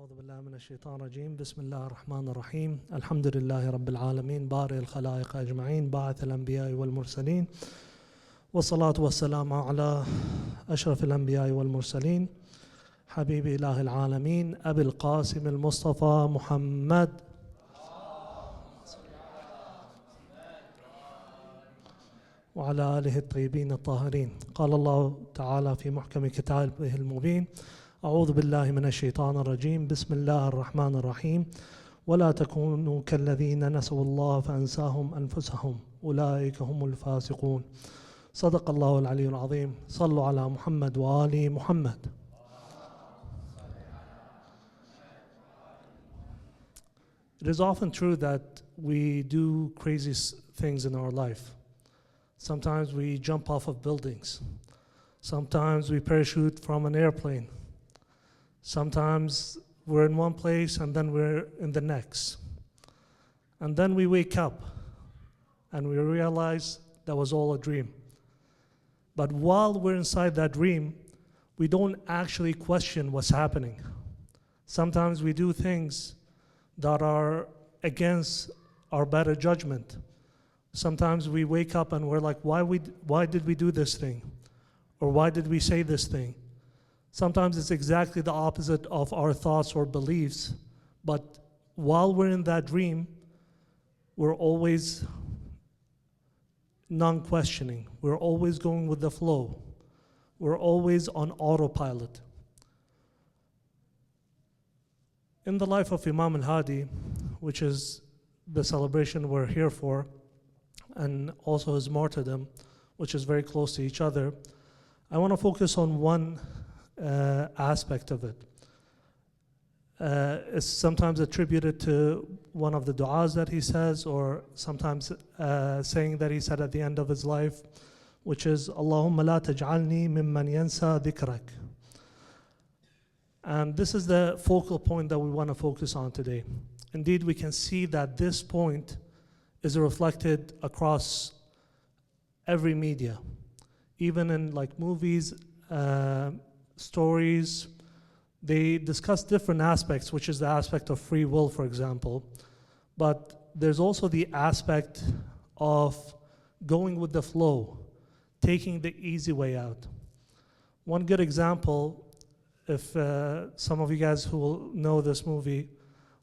أعوذ بالله من الشيطان الرجيم بسم الله الرحمن الرحيم الحمد لله رب العالمين بارئ الخلائق أجمعين باعث الأنبياء والمرسلين والصلاة والسلام على أشرف الأنبياء والمرسلين حبيب إله العالمين أبي القاسم المصطفى محمد وعلى آله الطيبين الطاهرين. قال الله تعالى في محكم كتابه المبين: أعوذ بالله من الشيطان الرجيم بسم الله الرحمن الرحيم ولا تكونوا كالذين نسوا الله فأنساهم أنفسهم أولئك هم الفاسقون. صدق الله العلي العظيم. صلوا على محمد وآل محمد. It is often true that we do crazy things in our life. Sometimes we jump off of buildings. Sometimes we parachute from an airplane. Sometimes we're in one place and then we're in the next. And then we wake up and we realize that was all a dream. But while we're inside that dream, we don't actually question what's happening. Sometimes we do things that are against our better judgment. Sometimes we wake up and we're like, why did we do this thing? Or why did we say this thing? Sometimes it's exactly the opposite of our thoughts or beliefs, but while we're in that dream, we're always non-questioning. We're always going with the flow. We're always on autopilot. In the life of Imam Al-Hadi, which is the celebration we're here for, and also his martyrdom, which is very close to each other, I want to focus on one aspect of it. It's sometimes attributed to one of the du'as that he says, or sometimes saying that he said at the end of his life, which is, Allahumma la taj'alni mimman yansa dhikrak. And this is the focal point that we want to focus on today. Indeed, we can see that this point is reflected across every media, even in like movies, stories. They discuss different aspects, which is the aspect of free will, for example. But there's also the aspect of going with the flow, taking the easy way out. One good example, if some of you guys who will know this movie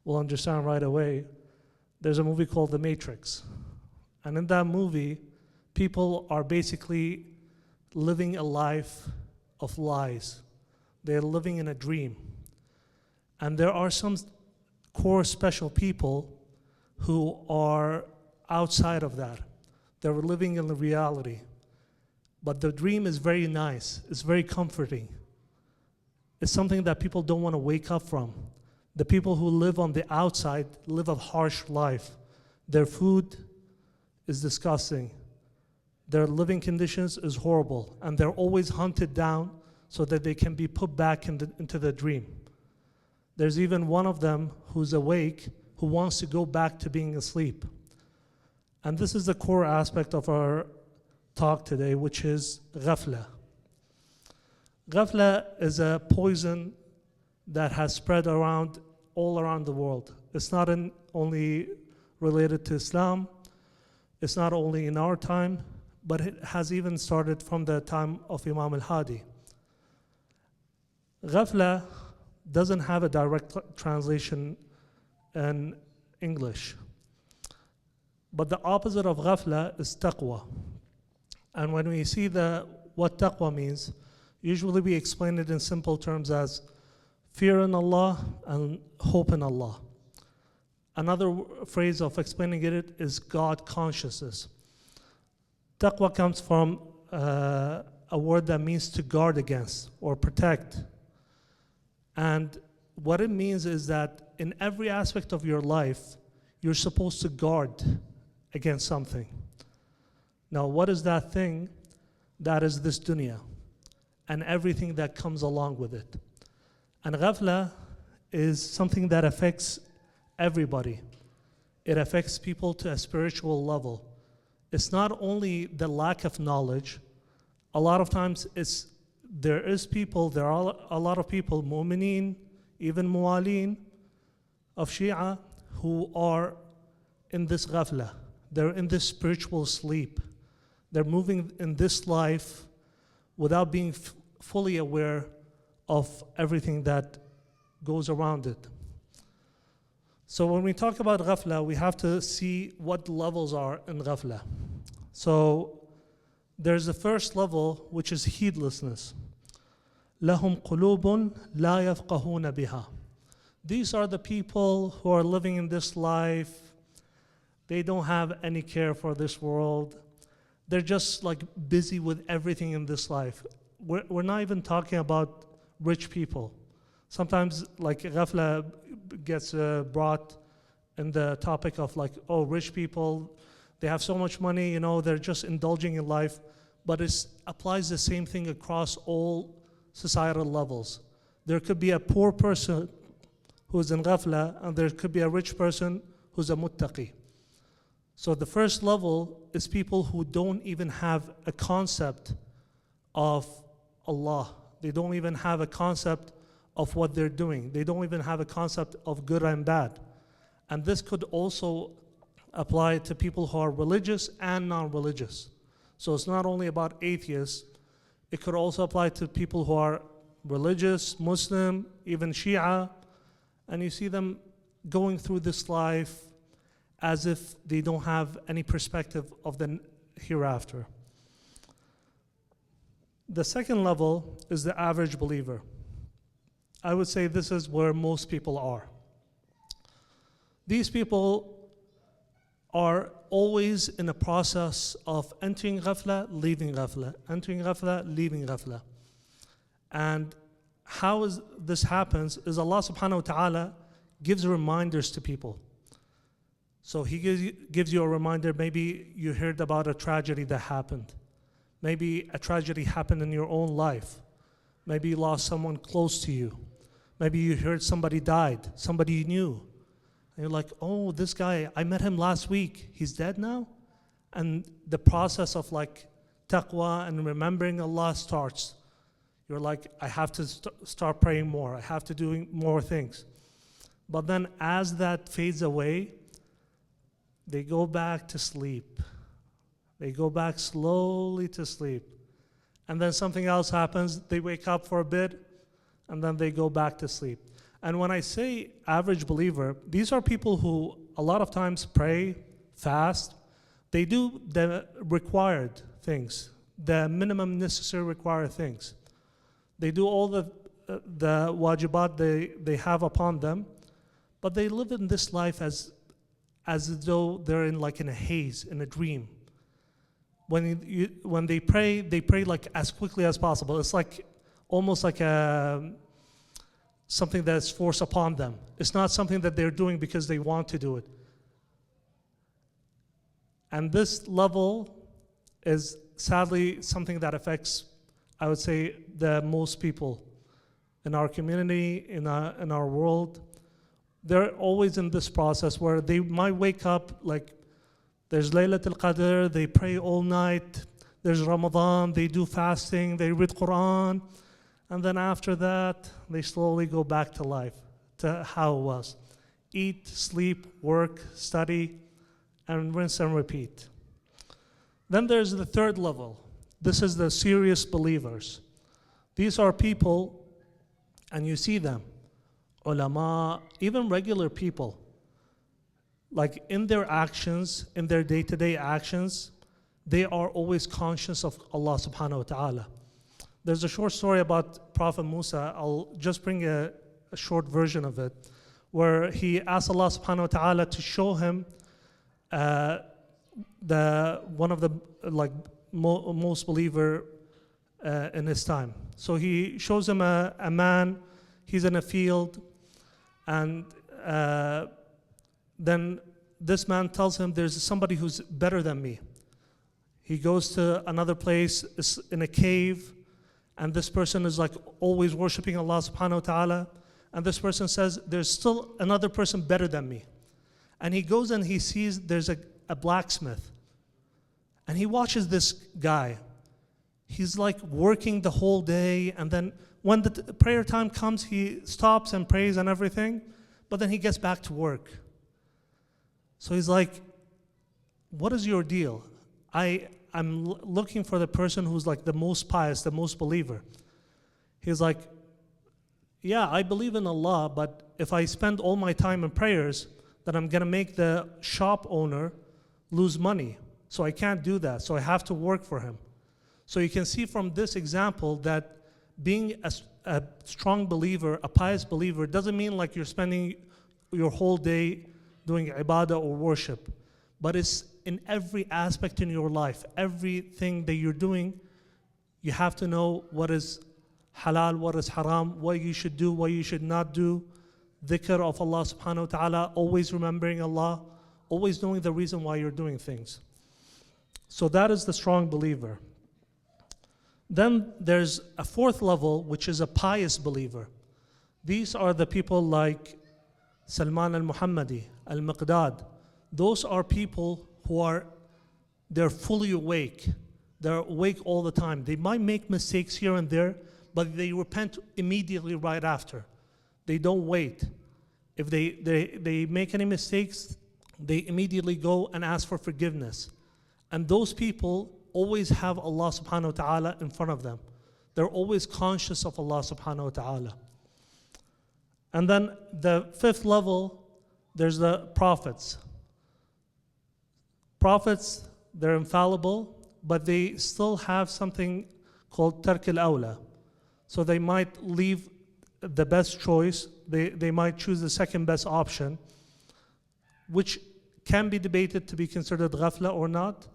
will understand right away, there's a movie called The Matrix. And in that movie, people are basically living a life of lies. They're living in a dream. And there are some core special people who are outside of that. They're living in the reality. But the dream is very nice. It's very comforting. It's something that people don't want to wake up from. The people who live on the outside live a harsh life. Their food is disgusting. Their living conditions is horrible. And they're always hunted down so that they can be put back into the dream. There's even one of them who's awake who wants to go back to being asleep. And this is the core aspect of our talk today, which is Ghaflah. Ghaflah is a poison that has spread around all around the world. It's not only related to Islam, it's not only in our time, but it has even started from the time of Imam Al-Hadi. Ghaflah doesn't have a direct translation in English. But the opposite of Ghaflah is Taqwā. And when we see what Taqwā means, usually we explain it in simple terms as fear in Allah and hope in Allah. Another phrase of explaining it is God consciousness. Taqwā comes from a word that means to guard against or protect. And what it means is that in every aspect of your life, you're supposed to guard against something. Now, what is that thing? That is this dunya and everything that comes along with it. And Ghaflah is something that affects everybody. It affects people to a spiritual level. It's not only the lack of knowledge. A lot of times there are a lot of people, mu'mineen, even muwalin of Shia who are in this ghaflah. They're in this spiritual sleep. They're moving in this life without being fully aware of everything that goes around it. So when we talk about ghaflah, we have to see what levels are in ghaflah. So there's the first level, which is heedlessness. لَهُمْ قُلُوبٌ لَا يَفْقَهُونَ بِهَا. These are the people who are living in this life. They don't have any care for this world. They're just like busy with everything in this life. We're not even talking about rich people. Sometimes like ghaflah gets brought in the topic of like, oh, rich people, they have so much money, they're just indulging in life. But it applies the same thing across all societal levels. There could be a poor person who's in ghaflah, and there could be a rich person who's a muttaqi. So the first level is people who don't even have a concept of Allah. They don't even have a concept of what they're doing. They don't even have a concept of good and bad. And this could also apply to people who are religious and non-religious. So it's not only about atheists, it could also apply to people who are religious, Muslim, even Shia, and you see them going through this life as if they don't have any perspective of the hereafter. The second level is the average believer. I would say this is where most people are. These people are always in a process of entering ghaflah, leaving ghaflah, entering ghaflah, leaving ghaflah. And how this happens is Allah subhanahu wa ta'ala gives reminders to people. So He gives you a reminder. Maybe you heard about a tragedy that happened. Maybe a tragedy happened in your own life. Maybe you lost someone close to you. Maybe you heard somebody died, somebody you knew. And you're like, oh, this guy, I met him last week. He's dead now? And the process of like taqwa and remembering Allah starts. You're like, I have to start praying more. I have to do more things. But then as that fades away, they go back to sleep. They go back slowly to sleep. And then something else happens. They wake up for a bit, and then they go back to sleep. And when I say average believer, these are people who a lot of times pray, fast. They do the required things, the minimum necessary required things. They do all the wajibat they have upon them, but they live in this life as though they're in a haze, in a dream. When they pray like as quickly as possible. It's like almost like something that's forced upon them. It's not something that they're doing because they want to do it. And this level is sadly something that affects, I would say, the most people in our community, in our world. They're always in this process where they might wake up, like there's Laylatul Qadr, they pray all night, there's Ramadan, they do fasting, they read Quran, and then after that, they slowly go back to life, to how it was. Eat, sleep, work, study, and rinse and repeat. Then there's the third level. This is the serious believers. These are people, and you see them, ulama, even regular people, like in their actions, in their day-to-day actions, they are always conscious of Allah subhanahu wa ta'ala. There's a short story about Prophet Musa. I'll just bring a short version of it, where he asked Allah subhanahu wa ta'ala to show him one of the most believer in his time. So he shows him a man, he's in a field, and then this man tells him there's somebody who's better than me. He goes to another place, is in a cave, and this person is like always worshiping Allah subhanahu wa ta'ala, and this person says there's still another person better than me. And he goes and he sees there's a blacksmith, and he watches this guy. He's like working the whole day, and then when the prayer time comes, he stops and prays and everything, but then he gets back to work. So he's like, what is your deal? I'm looking for the person who's like the most pious, the most believer. He's like, yeah, I believe in Allah, but if I spend all my time in prayers, then I'm gonna make the shop owner lose money. So I can't do that, so I have to work for him. So you can see from this example that being a strong believer, a pious believer, doesn't mean like you're spending your whole day doing ibadah or worship, but it's in every aspect in your life, everything that you're doing, you have to know what is halal, what is haram, what you should do, what you should not do. Dhikr of Allah subhanahu wa ta'ala, always remembering Allah, always knowing the reason why you're doing things. So that is the strong believer. Then there's a fourth level, which is a pious believer. These are the people like Salman al-Muhammadi, al-Miqdad. Those are people who they're fully awake. They're awake all the time. They might make mistakes here and there, but they repent immediately right after. They don't wait. If they make any mistakes, they immediately go and ask for forgiveness. And those people always have Allah subhanahu wa ta'ala in front of them. They're always conscious of Allah subhanahu wa ta'ala. And then the fifth level, there's the prophets. Prophets, they're infallible, but they still have something called tark al-awla. So they might leave the best choice, they might choose the second best option, which can be debated to be considered ghafla or not,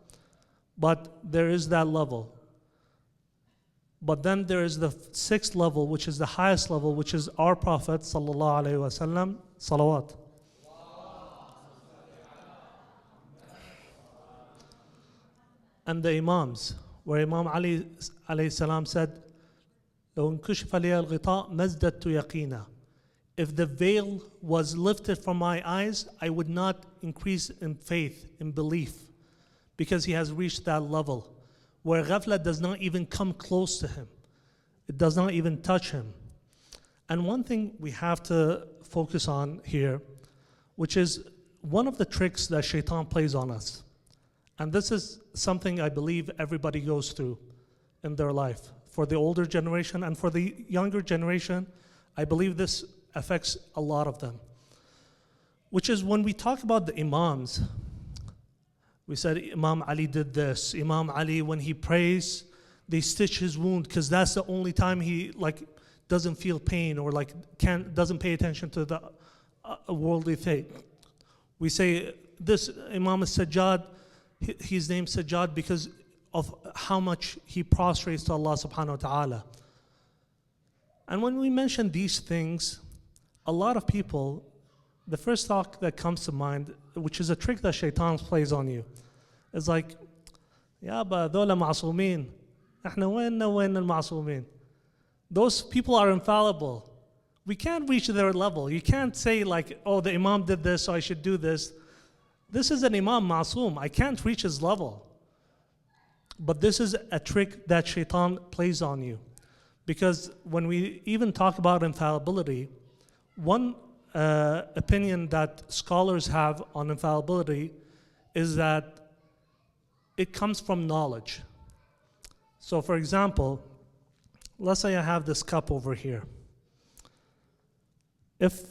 but there is that level. But then there is the sixth level, which is the highest level, which is our Prophet sallallahu alaihi wasallam, salawat. And the Imams, where Imam Ali alayhi salam said, لو انكشف لي الغطاء ما ازددت يقينا. If the veil was lifted from my eyes, I would not increase in faith, in belief, because he has reached that level where ghafla does not even come close to him. It does not even touch him. And one thing we have to focus on here, which is one of the tricks that Shayṭān plays on us. And this is something I believe everybody goes through in their life. For the older generation and for the younger generation, I believe this affects a lot of them. Which is when we talk about the Imams, we said Imam Ali did this. Imam Ali, when he prays, they stitch his wound because that's the only time he doesn't feel pain or doesn't pay attention to the worldly thing. We say this Imam Sajjad, he's named Sajjad because of how much he prostrates to Allah subhanahu wa ta'ala. And when we mention these things, a lot of people, the first thought that comes to mind, which is a trick that Shayṭān plays on you, is like, Ya ba dhola ma'asumin. Ahna wain al-ma'asumin. Those people are infallible. We can't reach their level. You can't say like, oh, the Imam did this, so I should do this. This is an Imam Ma'asum. I can't reach his level. But this is a trick that Shayṭān plays on you. Because when we even talk about infallibility, one opinion that scholars have on infallibility is that it comes from knowledge. So for example, let's say I have this cup over here. If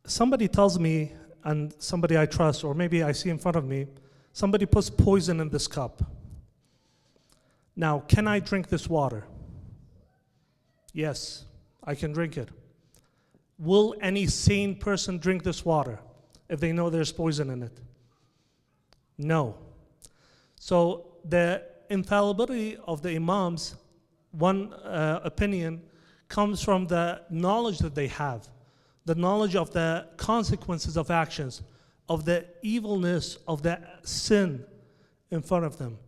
somebody tells me, and somebody I trust, or maybe I see in front of me, somebody puts poison in this cup. Now, can I drink this water? Yes, I can drink it. Will any sane person drink this water if they know there's poison in it? No. So the infallibility of the Imams, one opinion, comes from the knowledge that they have, the knowledge of the consequences of actions, of the evilness of the sin in front of them.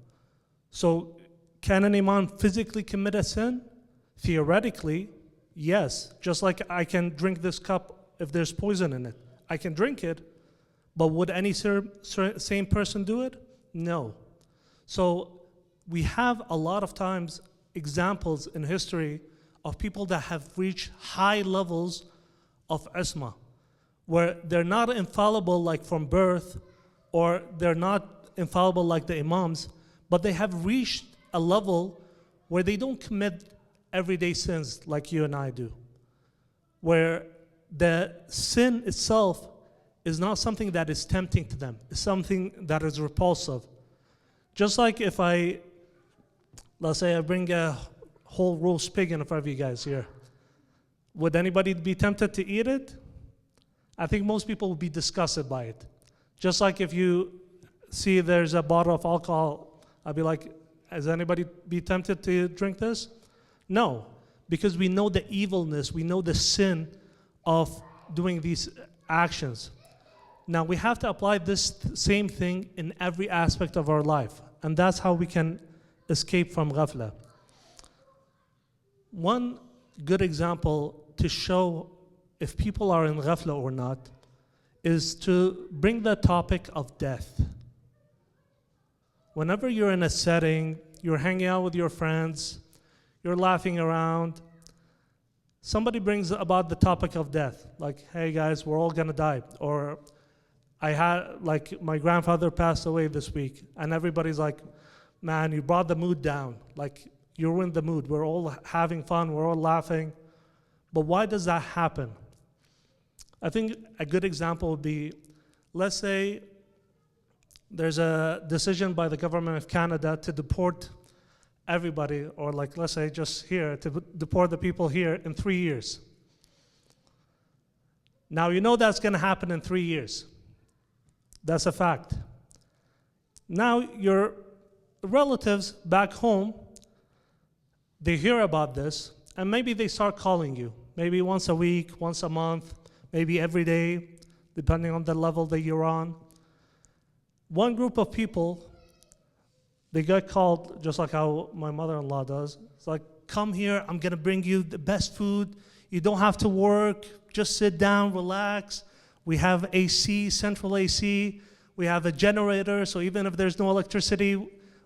So can an Imam physically commit a sin? Theoretically, yes. Just like I can drink this cup if there's poison in it. I can drink it, but would any sane person do it? No. So we have a lot of times examples in history of people that have reached high levels of isma, where they're not infallible like from birth, or they're not infallible like the imams, but they have reached a level where they don't commit everyday sins like you and I do, where the sin itself is not something that is tempting to them, it's something that is repulsive. Just like if let's say I bring a whole roast pig in front of you guys here, would anybody be tempted to eat it? I think most people would be disgusted by it. Just like if you see there's a bottle of alcohol, I'd be like, has anybody be tempted to drink this? No, because we know the evilness, we know the sin of doing these actions. Now we have to apply this same thing in every aspect of our life, and that's how we can escape from ghafla. One good example to show if people are in ghafla or not is to bring the topic of death. Whenever you're in a setting, you're hanging out with your friends, you're laughing around, somebody brings about the topic of death, like, hey guys, we're all gonna die, or like my grandfather passed away this week, and everybody's like, man, you brought the mood down, like you ruined the mood, we're all having fun, we're all laughing. But why does that happen? I think a good example would be, let's say there's a decision by the government of Canada to deport everybody, or like let's say just here, to deport the people here in 3 years. Now you know that's gonna happen in 3 years. That's a fact. Now your relatives back home, they hear about this, and maybe they start calling you. Maybe once a week, once a month, maybe every day, depending on the level that you're on. One group of people, they get called just like how my mother-in-law does. It's like, come here, I'm gonna bring you the best food. You don't have to work, just sit down, relax. We have AC, central AC. We have a generator, so even if there's no electricity,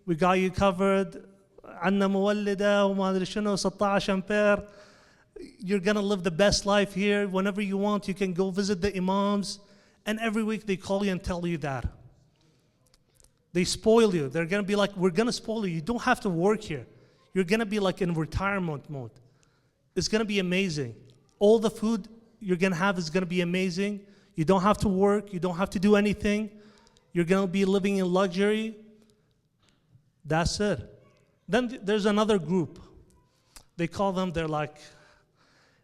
we got you covered. عندنا مولدة وما أدري شنو 16 أمبير. You're gonna live the best life here. Whenever you want, you can go visit the imams. And every week they call you and tell you that. They spoil you. They're gonna be like, we're gonna spoil you. You don't have to work here. You're gonna be like in retirement mode. It's gonna be amazing. All the food you're gonna have is gonna be amazing. You don't have to work. You don't have to do anything. You're gonna be living in luxury. That's it. Then there's another group. They call them, they're like,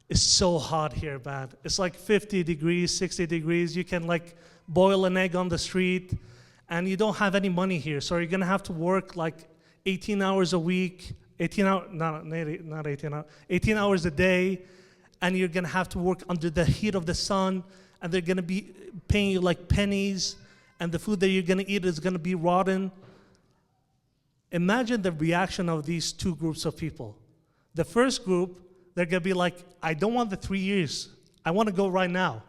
it's so hot here, man. It's like 50 degrees, 60 degrees. You can like boil an egg on the street, and you don't have any money here. So you're gonna have to work like 18 hours a week, 18 hours, not 18 hours, 18 hours a day, and you're gonna have to work under the heat of the sun, and they're gonna be paying you like pennies, and the food that you're gonna eat is gonna be rotten. Imagine the reaction of these two groups of people. The first group, they're gonna be like, I don't want the 3 years. I wanna go right now.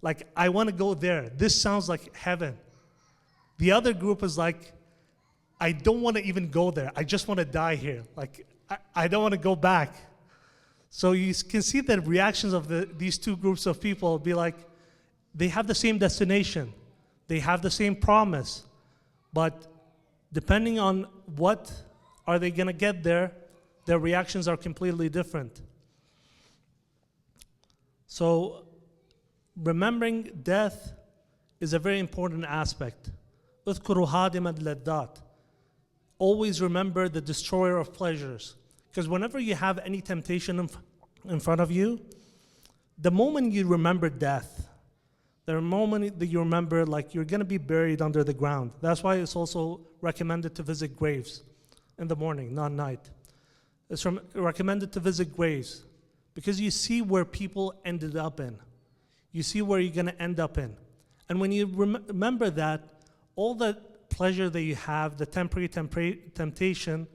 Like, I wanna go there. This sounds like heaven. The other group is like, I don't wanna even go there. I just wanna die here. Like, I don't wanna go back. So you can see the reactions of these two groups of people be like, they have the same destination. They have the same promise. But depending on what are they gonna get there, their reactions are completely different. So remembering death is a very important aspect. اذكروا هادم اللذات. Always remember the destroyer of pleasures. Because whenever you have any temptation in front of you, the moment you remember death, the moment that you remember like you're gonna be buried under the ground. That's why it's also recommended to visit graves in the morning, not night. It's recommended to visit graves because you see where people ended up in. You see where you're gonna end up in. And when you remember that, all the pleasure that you have, the temporary temptation,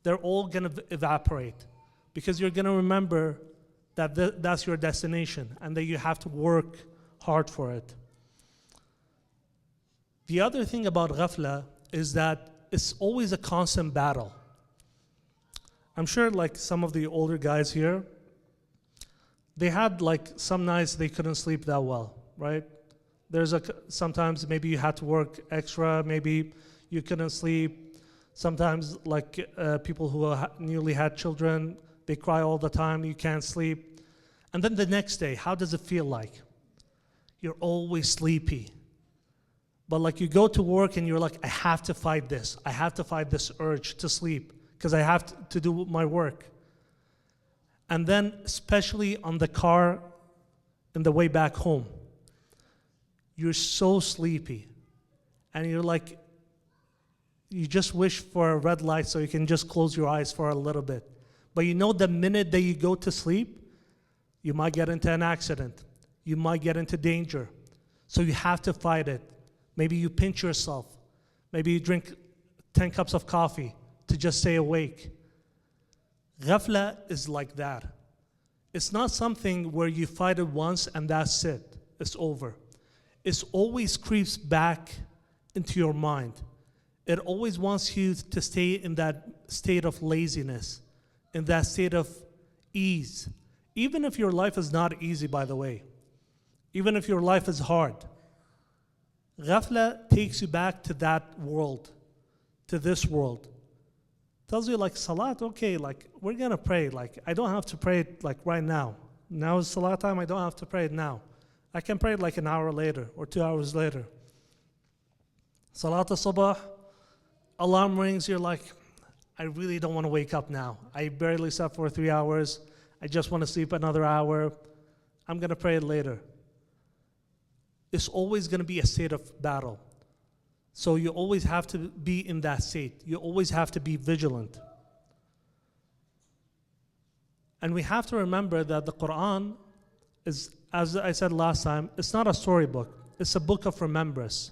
they're all gonna evaporate because you're gonna remember that that's your destination and that you have to work hard for it. The other thing about ghafla is that it's always a constant battle. I'm sure like some of the older guys here, they had like some nights they couldn't sleep that well, right? Sometimes maybe you had to work extra, maybe you couldn't sleep. Sometimes like people who newly had children, they cry all the time, you can't sleep. And then the next day, how does it feel like? You're always sleepy. But like you go to work and you're like, I have to fight this. I have to fight this urge to sleep because I have to do my work. And then especially on the car in the way back home, you're so sleepy. And you're like, you just wish for a red light so you can just close your eyes for a little bit. But you know the minute that you go to sleep, you might get into an accident. You might get into danger. So you have to fight it. Maybe you pinch yourself. Maybe you drink 10 cups of coffee to just stay awake. Ghaflah is like that. It's not something where you fight it once and that's it. It's over. It always creeps back into your mind. It always wants you to stay in that state of laziness, in that state of ease. Even if your life is not easy, by the way. Even if your life is hard. Ghaflah takes you back to that world, to this world. Tells you like, Salat, okay, like we're gonna pray. Like I don't have to pray it like right now. Now is Salat time, I don't have to pray it now. I can pray it like an hour later or 2 hours later. Salat al-Sabah, alarm rings, you're like, I really don't want to wake up now. I barely slept for 3 hours. I just want to sleep another hour. I'm gonna pray it later. It's always gonna be a state of battle. So you always have to be in that state. You always have to be vigilant. And we have to remember that the Quran is, as I said last time, it's not a storybook. It's a book of remembrance.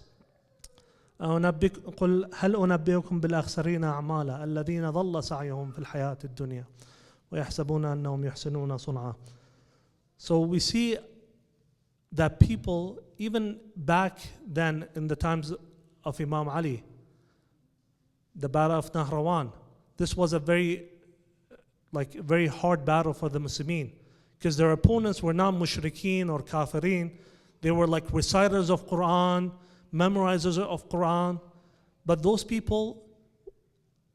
قل هل أنبئكم بالأخسرين أعمالا الذين ضل سعيهم في الحياة الدنيا ويحسبون أنهم يحسنون صنعا. So we see that people, even back then in the times of Imam Ali, the battle of Nahrawan, this was a very hard battle for the Muslimin because their opponents were not mushrikeen or kafirin. They were like reciters of Quran, memorizers of Quran, but those people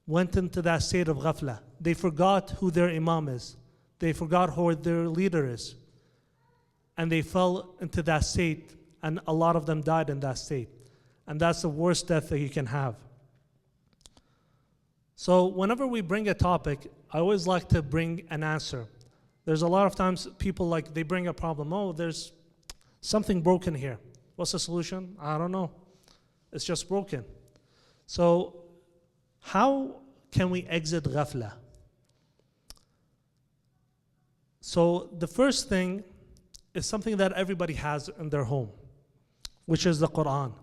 went into that state of ghaflah. They forgot who their imam is. They forgot who their leader is. And they fell into that state, and a lot of them died in that state. And that's the worst death that you can have. So whenever we bring a topic, I always like to bring an answer. There's a lot of times people like, they bring a problem. Oh, there's something broken here. What's the solution? I don't know. It's just broken. So how can we exit ghaflah? So the first thing is something that everybody has in their home, which is the Quran.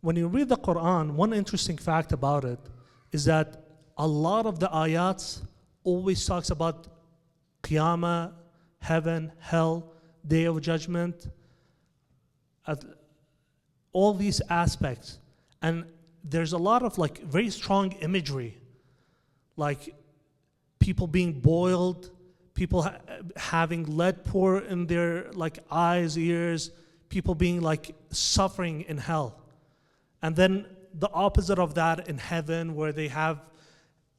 When you read the Quran, one interesting fact about it is that a lot of the ayats always talks about Qiyamah, heaven, hell, day of judgment, all these aspects. And there's a lot of like very strong imagery, like people being boiled, people having lead pour in their like eyes, ears, people being like suffering in hell. And then the opposite of that in heaven, where they have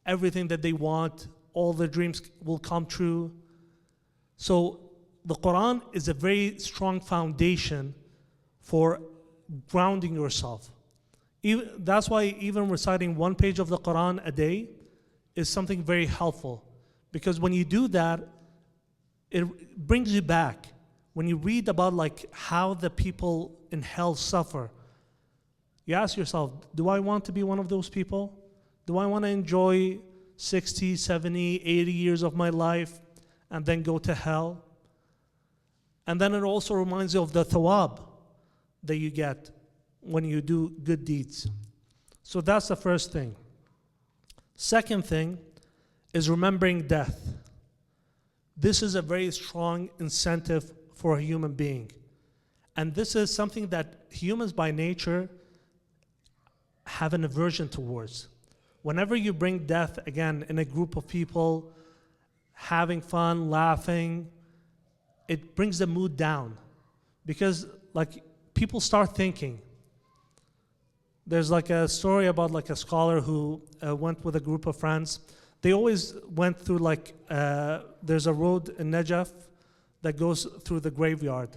everything that they want, all their dreams will come true. So the Quran is a very strong foundation for grounding yourself. That's why even reciting one page of the Quran a day is something very helpful. Because when you do that, it brings you back. When you read about like how the people in hell suffer, you ask yourself, do I want to be one of those people? Do I want to enjoy 60, 70, 80 years of my life and then go to hell? And then it also reminds you of the thawab that you get when you do good deeds. So that's the first thing. Second thing is remembering death. This is a very strong incentive for a human being. And this is something that humans by nature have an aversion towards. Whenever you bring death, again, in a group of people, having fun, laughing, it brings the mood down. Because like people start thinking. There's like a story about like a scholar who went with a group of friends. They always went through like, there's a road in Najaf that goes through the graveyard.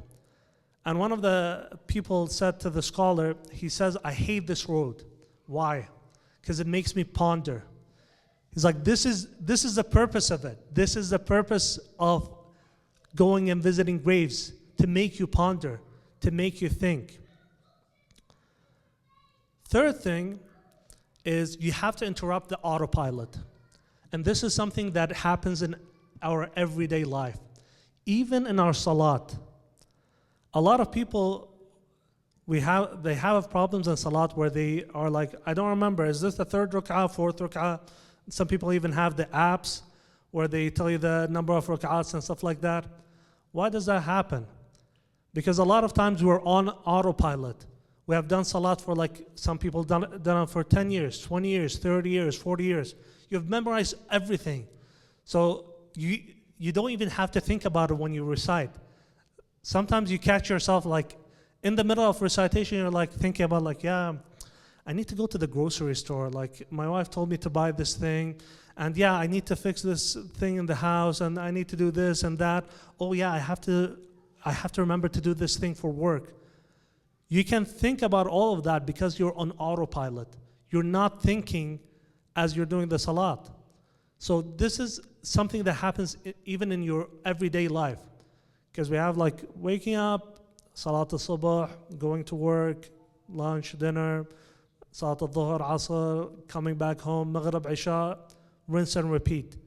And one of the people said to the scholar, he says, I hate this road. Why? Because it makes me ponder. He's like, this is the purpose of it. This is the purpose of going and visiting graves, to make you ponder, to make you think. Third thing is you have to interrupt the autopilot. And this is something that happens in our everyday life. Even in our salat. A lot of people, they have problems in salat where they are like, I don't remember, is this the third rak'ah, fourth rak'ah? Some people even have the apps where they tell you the number of rak'ahs and stuff like that. Why does that happen? Because a lot of times we're on autopilot. We have done salat for like, some people done it for 10 years, 20 years, 30 years, 40 years. You've memorized everything. So you don't even have to think about it when you recite. Sometimes you catch yourself like in the middle of recitation, you're like thinking about like, yeah, I need to go to the grocery store. Like my wife told me to buy this thing. And yeah, I need to fix this thing in the house and I need to do this and that. Oh yeah, I have to remember to do this thing for work. You can think about all of that because you're on autopilot. You're not thinking as you're doing the salat. So this is something that happens even in your everyday life. Because we have like waking up, salat al-subh, going to work, lunch, dinner, salat al-dhuhr, asr, coming back home, maghrib, isha, rinse and repeat.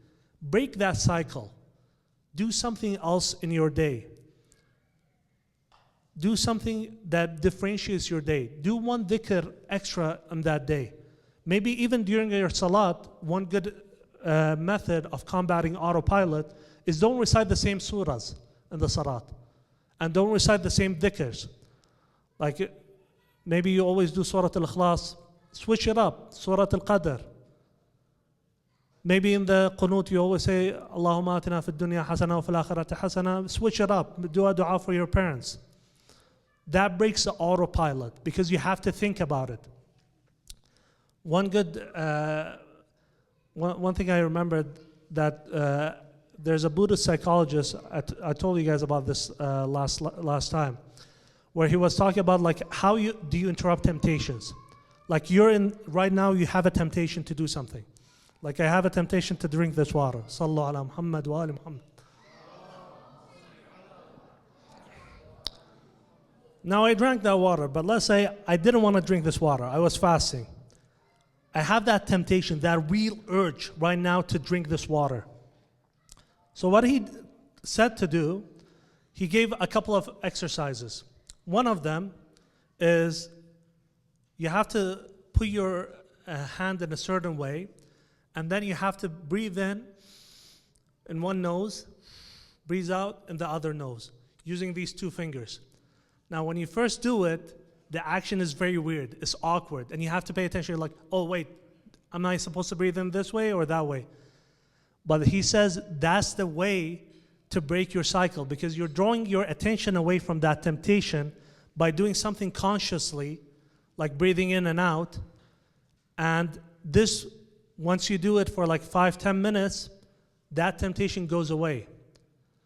Break that cycle. Do something else in your day. Do something that differentiates your day. Do one dhikr extra on that day. Maybe even during your salat, one good method of combating autopilot is don't recite the same surahs in the salat. And don't recite the same dhikrs. Like maybe you always do Surah Al-Ikhlas, switch it up, Surah Al-Qadr. Maybe in the qunut you always say, Allahumma atina fid dunya hasana wa fil akhirati hasana. Switch it up, do a dua for your parents. That breaks the autopilot because you have to think about it. One good, one thing I remembered that there's a Buddhist psychologist, I told you guys about this last time, where he was talking about like how do you interrupt temptations? Like right now you have a temptation to do something. Like I have a temptation to drink this water. Sallu ala Muhammad wa ali Muhammad. Now I drank that water, but let's say I didn't want to drink this water. I was fasting. I have that temptation, that real urge right now to drink this water. So what he said to do, he gave a couple of exercises. One of them is you have to put your hand in a certain way, and then you have to breathe in one nose, breathe out in the other nose, using these two fingers. Now, when you first do it, the action is very weird. It's awkward. And you have to pay attention. You're like, oh, wait, am I supposed to breathe in this way or that way? But he says that's the way to break your cycle because you're drawing your attention away from that temptation by doing something consciously, like breathing in and out. And this, once you do it for like 5-10 minutes, that temptation goes away.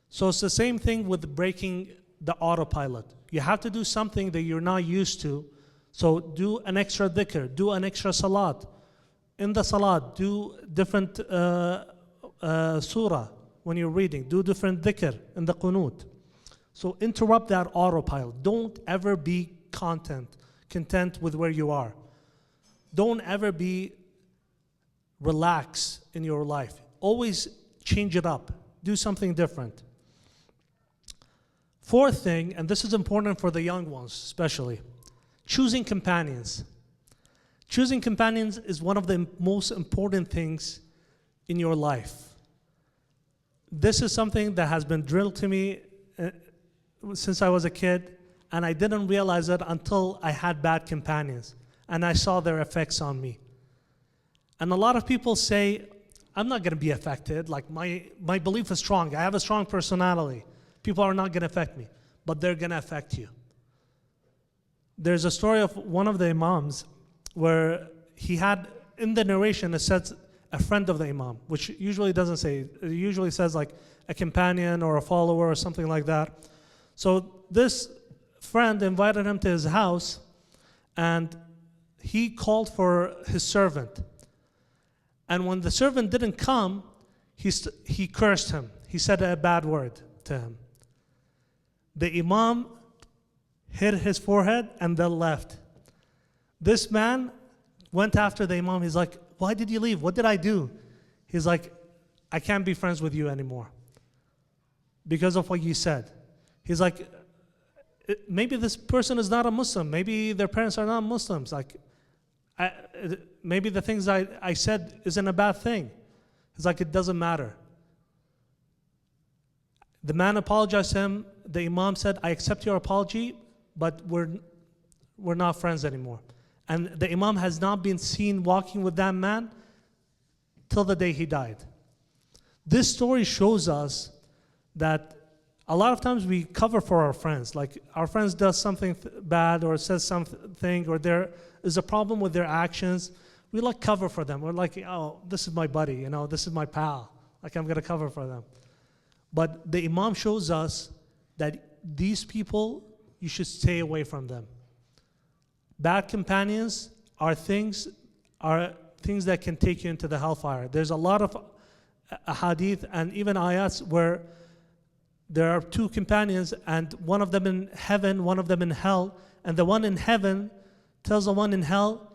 So it's the same thing with breaking the autopilot. You have to do something that you're not used to. So do an extra dhikr, do an extra salat. In the salat, do different surah when you're reading. Do different dhikr in the qunut. So interrupt that autopilot. Don't ever be content with where you are. Don't ever be relaxed in your life. Always change it up. Do something different. Fourth thing, and this is important for the young ones especially, choosing companions. Choosing companions is one of the most important things in your life. This is something that has been drilled to me since I was a kid, and I didn't realize it until I had bad companions, and I saw their effects on me. And a lot of people say, I'm not going to be affected. Like my belief is strong. I have a strong personality. people are not going to affect me, but they're going to affect you. There's a story of one of the Imams where he had, in the narration, it says a friend of the Imam, which usually doesn't say, it usually says like a companion or a follower or something like that. So this friend invited him to his house, and he called for his servant. And when the servant didn't come, he cursed him. He said a bad word to him. The Imam hit his forehead and then left. This man went after the Imam. He's like, why did you leave? What did I do? He's like, I can't be friends with you anymore because of what you said. He's like, maybe this person is not a Muslim. Maybe their parents are not Muslims. Like, maybe the things I said isn't a bad thing. It's like, it doesn't matter. The man apologized to him. The Imam said, I accept your apology, but we're not friends anymore. And the Imam has not been seen walking with that man till the day he died. This story shows us that a lot of times we cover for our friends. Like, our friends does something bad or says something, or there is a problem with their actions. We like cover for them. We're like, oh, this is my buddy, you know, this is my pal. Like, I'm gonna cover for them. But the Imam shows us that these people, you should stay away from them. Bad companions are things that can take you into the hellfire. There's a lot of hadith and even ayats where there are two companions, and one of them in heaven, one of them in hell, and the one in heaven tells the one in hell,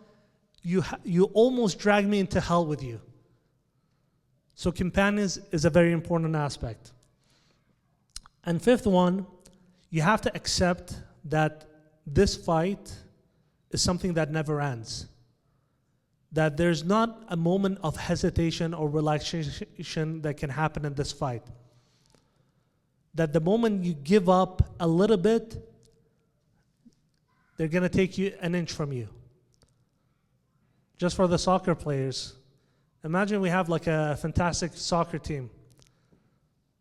you almost dragged me into hell with you. So companions is a very important aspect. And fifth one, you have to accept that this fight is something that never ends. That there's not a moment of hesitation or relaxation that can happen in this fight. That the moment you give up a little bit, they're going to take you an inch from you. Just for the soccer players, imagine we have like a fantastic soccer team.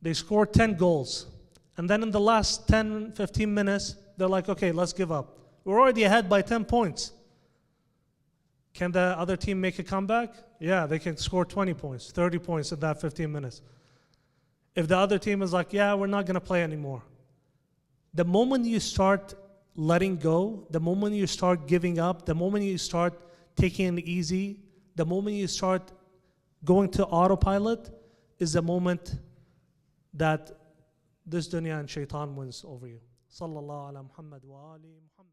They score 10 goals. And then in the last 10, 15 minutes, they're like, okay, let's give up. We're already ahead by 10 points. Can the other team make a comeback? Yeah, they can score 20 points, 30 points in that 15 minutes. If the other team is like, yeah, we're not going to play anymore. The moment you start letting go, the moment you start giving up, the moment you start taking it easy, the moment you start going to autopilot is the moment that this dunya and Shayṭān wins over you. Sallallahu ala Muhammad wa ali Muhammad.